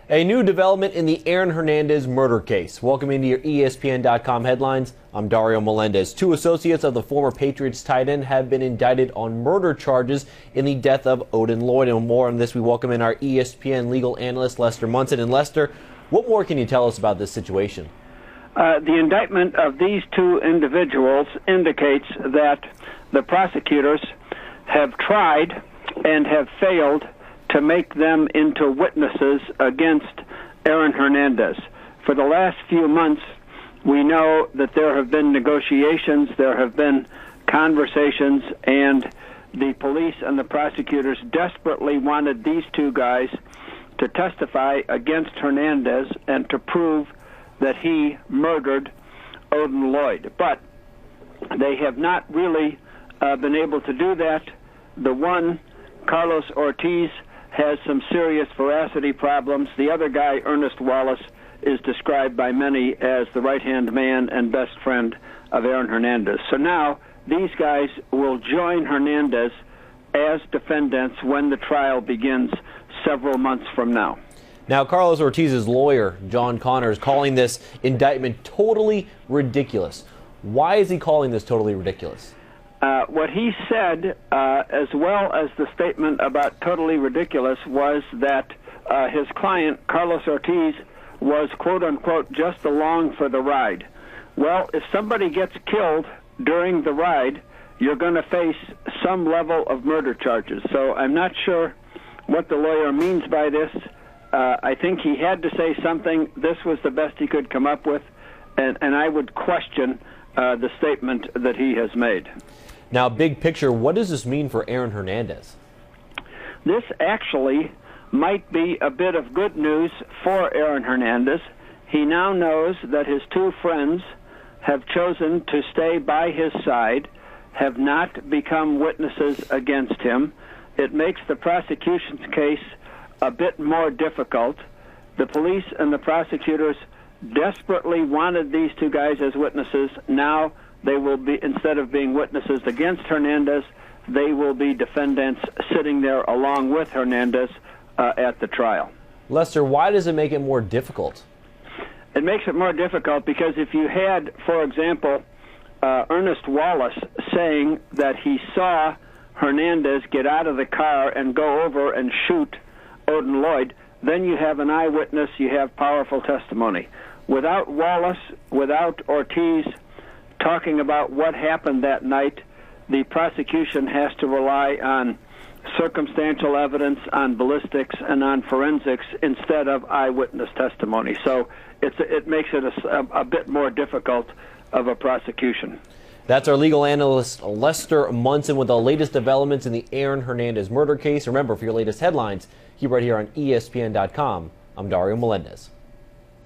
A new development in the Aaron Hernandez murder case. Welcome into your ESPN.com headlines. I'm Dario Melendez. Two associates of the former Patriots tight end have been indicted on murder charges in the death of Odin Lloyd. And more on this, we welcome in our ESPN legal analyst, Lester Munson. And Lester, what more can you tell us about this situation? The indictment of these two individuals indicates that the prosecutors have tried and have failed to make them into witnesses against Aaron Hernandez. For the last few months, we know that there have been negotiations, there have been conversations, and the police and the prosecutors desperately wanted these two guys to testify against Hernandez and to prove that he murdered Odin Lloyd. But they have not really been able to do that. The one, Carlos Ortiz, has some serious veracity problems. The other guy, Ernest Wallace, is described by many as the right-hand man and best friend of Aaron Hernandez. So now these guys will join Hernandez as defendants when the trial begins several months from now. Now, Carlos Ortiz's lawyer, John Connor, is calling this indictment totally ridiculous. Why is he calling this totally ridiculous? What he said, as well as the statement about totally ridiculous, was that his client, Carlos Ortiz, was, quote-unquote, just along for the ride. Well, if somebody gets killed during the ride, you're going to face some level of murder charges. So I'm not sure what the lawyer means by this. I think he had to say something. This was the best he could come up with, and I would question the statement that he has made. Now, big picture, what does this mean for Aaron Hernandez? This actually might be a bit of good news for Aaron Hernandez. He now knows that his two friends have chosen to stay by his side, have not become witnesses against him. It makes the prosecution's case a bit more difficult. The police and the prosecutors desperately wanted these two guys as witnesses. Now they will be, instead of being witnesses against Hernandez, they will be defendants sitting there along with Hernandez at the trial. Lester, why does it make it more difficult? It makes it more difficult because if you had, for example, Ernest Wallace saying that he saw Hernandez get out of the car and go over and shoot Odin Lloyd, then you have an eyewitness, you have powerful testimony. Without Wallace, without Ortiz talking about what happened that night, the prosecution has to rely on circumstantial evidence, on ballistics, and on forensics instead of eyewitness testimony. So it makes it a bit more difficult of a prosecution. That's our legal analyst, Lester Munson, with the latest developments in the Aaron Hernandez murder case. Remember, for your latest headlines, keep right here on ESPN.com. I'm Dario Melendez.